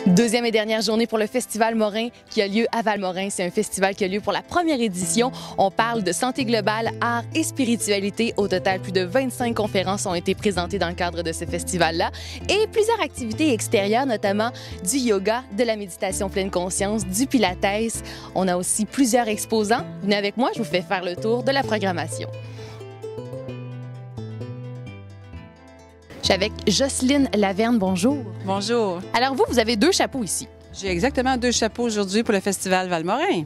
Deuxième et dernière journée pour le Festival Morin qui a lieu à Val-Morin. C'est un festival qui a lieu pour la première édition. On parle de santé globale, art et spiritualité. Au total, plus de 25 conférences ont été présentées dans le cadre de ce festival-là et plusieurs activités extérieures, notamment du yoga, de la méditation pleine conscience, du pilates. On a aussi plusieurs exposants. Venez avec moi, je vous fais faire le tour de la programmation. Je suis avec Jocelyne Laverne, bonjour. Bonjour. Alors vous avez deux chapeaux ici. J'ai exactement deux chapeaux aujourd'hui pour le Festival Val-Morin.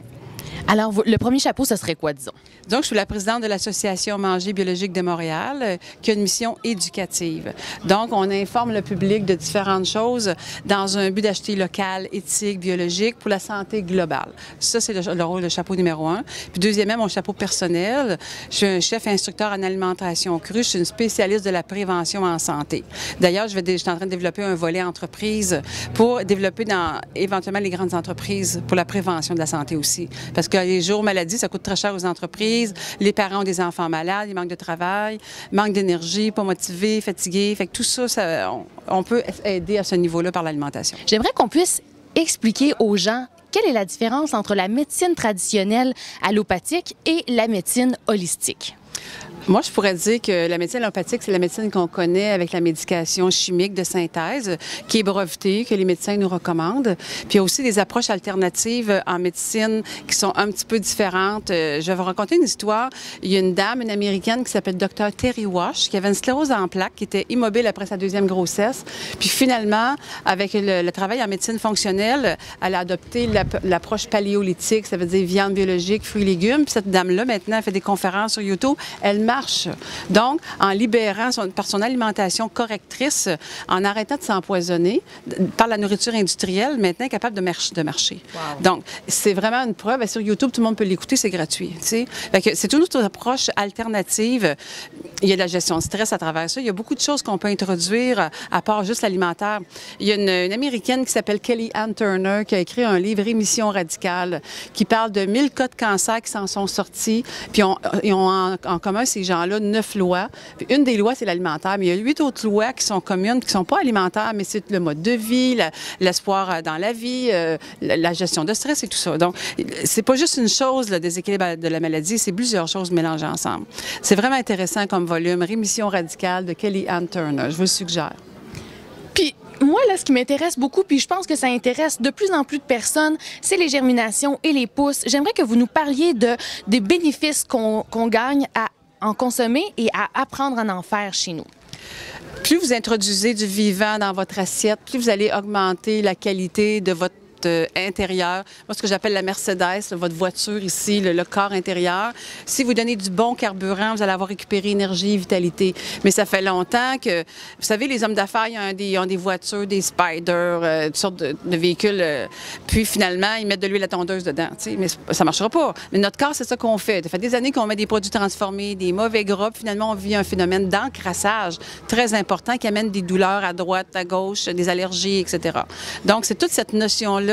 Alors, le premier chapeau, ce serait quoi, disons? Donc, je suis la présidente de l'Association Manger biologique de Montréal, qui a une mission éducative. Donc, on informe le public de différentes choses dans un but d'acheter local, éthique, biologique pour la santé globale. Ça, c'est le rôle de chapeau numéro 1. Puis, deuxièmement, mon chapeau personnel, je suis un chef instructeur en alimentation crue. Je suis une spécialiste de la prévention en santé. D'ailleurs, je suis en train de développer un volet entreprise pour développer éventuellement les grandes entreprises pour la prévention de la santé aussi. Parce que les jours maladie, ça coûte très cher aux entreprises. Les parents ont des enfants malades, ils manquent de travail, manquent d'énergie, pas motivés, fatigués. Fait que tout ça, on peut aider à ce niveau-là par l'alimentation. J'aimerais qu'on puisse expliquer aux gens quelle est la différence entre la médecine traditionnelle allopathique et la médecine holistique. Moi, je pourrais dire que la médecine allopathique, c'est la médecine qu'on connaît avec la médication chimique de synthèse, qui est brevetée, que les médecins nous recommandent. Puis il y a aussi des approches alternatives en médecine qui sont un petit peu différentes. Je vais vous raconter une histoire. Il y a une dame, une Américaine, qui s'appelle Dr. Terry Wash, qui avait une sclérose en plaques, qui était immobile après sa deuxième grossesse. Puis finalement, avec le travail en médecine fonctionnelle, elle a adopté l'approche paléolithique, ça veut dire viande biologique, fruits et légumes. Puis cette dame-là, maintenant, elle fait des conférences sur YouTube. Elle marche. Donc, en libérant par son alimentation correctrice, en arrêtant de s'empoisonner par la nourriture industrielle, maintenant elle est capable de marcher. Wow. Donc, c'est vraiment une preuve. Sur YouTube, tout le monde peut l'écouter, c'est gratuit. C'est une autre approche alternative. Il y a de la gestion de stress à travers ça. Il y a beaucoup de choses qu'on peut introduire à part juste l'alimentaire. Il y a une Américaine qui s'appelle Kelly Ann Turner qui a écrit un livre, Émission radicale, qui parle de 1000 cas de cancer qui s'en sont sortis. Puis ils ont en commun, ces gens-là, 9 lois. Puis une des lois, c'est l'alimentaire, mais il y a 8 autres lois qui sont communes, qui ne sont pas alimentaires, mais c'est le mode de vie, l'espoir dans la vie, la gestion de stress et tout ça. Donc, c'est pas juste une chose, le déséquilibre de la maladie, c'est plusieurs choses mélangées ensemble. C'est vraiment intéressant comme volume. Rémission radicale de Kelly Ann Turner. Je vous le suggère. Puis, moi, là, ce qui m'intéresse beaucoup, puis je pense que ça intéresse de plus en plus de personnes, c'est les germinations et les pousses. J'aimerais que vous nous parliez des bénéfices qu'on gagne à en consommer et à apprendre à en faire chez nous. Plus vous introduisez du vivant dans votre assiette, plus vous allez augmenter la qualité de votre intérieur. Moi, ce que j'appelle la Mercedes, votre voiture ici, le corps intérieur. Si vous donnez du bon carburant, vous allez avoir récupéré énergie et vitalité. Mais ça fait longtemps que, vous savez, les hommes d'affaires, ils ont des voitures, des Spyder, toutes sortes de véhicules. Puis finalement, ils mettent de l'huile à tondeuse dedans. Mais ça ne marchera pas. Mais notre corps, c'est ça qu'on fait. Ça fait des années qu'on met des produits transformés, des mauvais gras. Puis finalement, on vit un phénomène d'encrassage très important qui amène des douleurs à droite, à gauche, des allergies, etc. Donc, c'est toute cette notion-là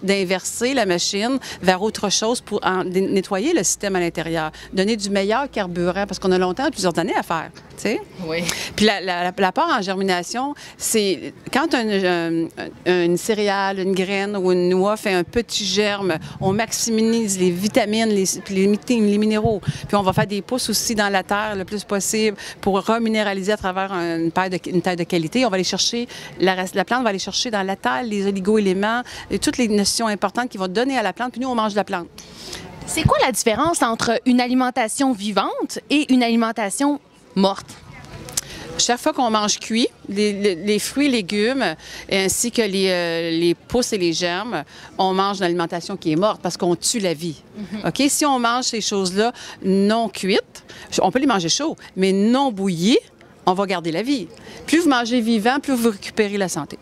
d'inverser la machine vers autre chose pour nettoyer le système à l'intérieur, donner du meilleur carburant, parce qu'on a longtemps, plusieurs années à faire, tu sais? Oui. Puis la part en germination, c'est quand une céréale, une graine ou une noix fait un petit germe, on maximise les vitamines, les minéraux. Puis on va faire des pousses aussi dans la terre le plus possible pour reminéraliser à travers une terre de qualité. On va aller chercher, la plante va aller chercher dans la terre les oligo-éléments, et toutes les notions importantes qui vont donner à la plante, puis nous, on mange la plante. C'est quoi la différence entre une alimentation vivante et une alimentation morte? Chaque fois qu'on mange cuit, les fruits et légumes, ainsi que les pousses et les germes, on mange une alimentation qui est morte parce qu'on tue la vie. OK? Si on mange ces choses-là non cuites, on peut les manger chauds, mais non bouillies, on va garder la vie. Plus vous mangez vivant, plus vous récupérez la santé.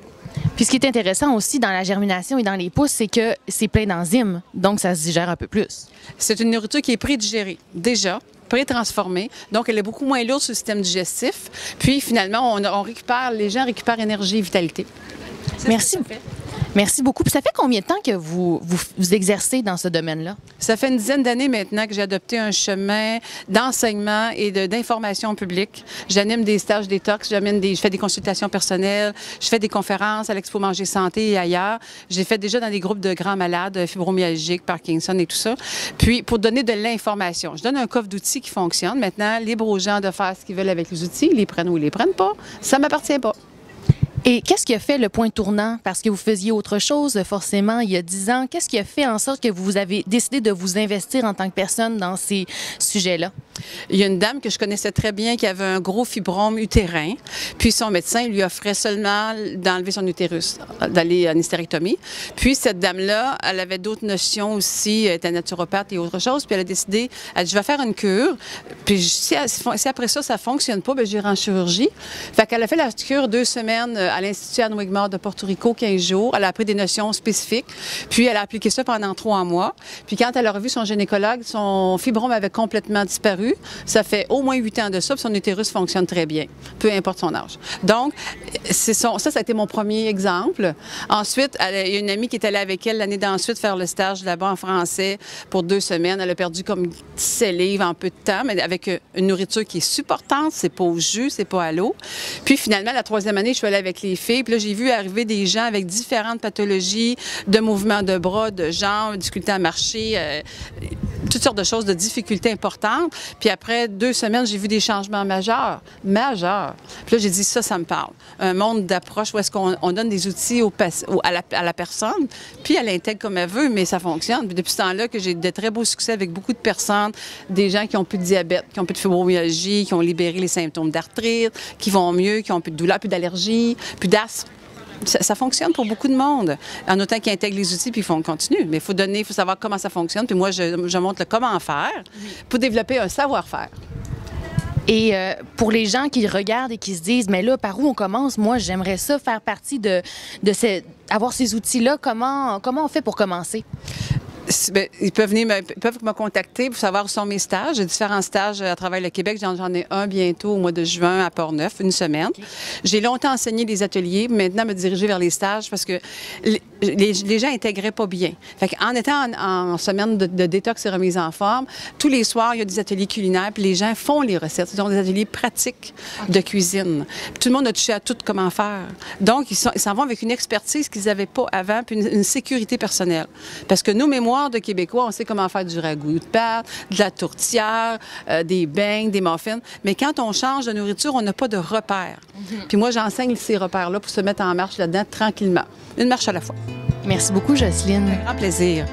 Puis ce qui est intéressant aussi dans la germination et dans les pousses, c'est que c'est plein d'enzymes, donc ça se digère un peu plus. C'est une nourriture qui est prédigérée, déjà, pré-transformée, donc elle est beaucoup moins lourde sur le système digestif. Puis finalement, les gens récupèrent énergie et vitalité. Merci. Merci beaucoup. Puis ça fait combien de temps que vous exercez dans ce domaine-là? Ça fait une dizaine d'années maintenant que j'ai adopté un chemin d'enseignement et d'information publique. J'anime des stages détox, je fais des consultations personnelles, je fais des conférences à l'Expo Manger Santé et ailleurs. J'ai fait déjà dans des groupes de grands malades, fibromyalgiques, Parkinson et tout ça. Puis, pour donner de l'information, je donne un coffre d'outils qui fonctionne. Maintenant, libre aux gens de faire ce qu'ils veulent avec les outils. Ils les prennent ou ils les prennent pas. Ça ne m'appartient pas. Et qu'est-ce qui a fait le point tournant? Parce que vous faisiez autre chose, forcément, il y a 10 ans. Qu'est-ce qui a fait en sorte que vous avez décidé de vous investir en tant que personne dans ces sujets-là? Il y a une dame que je connaissais très bien qui avait un gros fibrome utérin. Puis son médecin lui offrait seulement d'enlever son utérus, d'aller en hystérectomie. Puis cette dame-là, elle avait d'autres notions aussi, elle était naturopathe et autre chose. Puis elle a décidé, elle dit, je vais faire une cure. Puis si après ça, ça ne fonctionne pas, bien, j'irai en chirurgie. Fait qu'elle a fait la cure 2 semaines à l'Institut Anne Wigmore de Porto Rico, 15 jours. Elle a appris des notions spécifiques. Puis elle a appliqué ça pendant 3 mois. Puis quand elle a revu son gynécologue, son fibrome avait complètement disparu. Ça fait au moins 8 ans de ça, puis son utérus fonctionne très bien, peu importe son âge. Donc, ça a été mon premier exemple. Ensuite, il y a une amie qui est allée avec elle l'année d'ensuite faire le stage là-bas en français pour 2 semaines. Elle a perdu comme 17 livres en peu de temps, mais avec une nourriture qui est supportante, c'est pas au jus, c'est pas à l'eau. Puis finalement, la 3e année, je suis allée avec les filles, puis là, j'ai vu arriver des gens avec différentes pathologies, de mouvements de bras, de jambes, difficultés à marcher, toutes sortes de choses, de difficultés importantes. Puis après 2 semaines, j'ai vu des changements majeurs. Puis là, j'ai dit, ça me parle. Un monde d'approche où est-ce qu'on donne des outils à la personne, puis elle l'intègre comme elle veut, mais ça fonctionne. Puis depuis ce temps-là, que j'ai de très beaux succès avec beaucoup de personnes, des gens qui ont plus de diabète, qui ont plus de fibromyalgie, qui ont libéré les symptômes d'arthrite, qui vont mieux, qui ont plus de douleur, plus d'allergie, plus d'asthme. Ça fonctionne pour beaucoup de monde, en autant qu'ils intègrent les outils puis ils continuent. Mais il faut savoir comment ça fonctionne. Puis moi, je montre le comment faire pour développer un savoir-faire. Et pour les gens qui regardent et qui se disent, mais là, par où on commence? Moi, j'aimerais ça faire partie avoir ces outils-là. Comment on fait pour commencer? Bien, ils peuvent me contacter pour savoir où sont mes stages. J'ai différents stages à travers le Québec. J'en ai un bientôt au mois de juin à Port-Neuf, une semaine. Okay. J'ai longtemps enseigné des ateliers, maintenant me diriger vers les stages parce que les gens n'intégraient pas bien. Fait qu'en étant en semaine de détox et remise en forme, tous les soirs, il y a des ateliers culinaires, puis les gens font les recettes. Ils ont des ateliers pratiques de cuisine. Puis tout le monde a touché à tout comment faire. Donc, ils s'en vont avec une expertise qu'ils n'avaient pas avant, puis une sécurité personnelle. Parce que nos mémoires de Québécois, on sait comment faire du ragoût de pâte, de la tourtière, des beignes, des muffins. Mais quand on change de nourriture, on n'a pas de repères. Puis moi, j'enseigne ces repères-là pour se mettre en marche là-dedans tranquillement. Une marche à la fois. Merci beaucoup, Jocelyne. Un grand plaisir.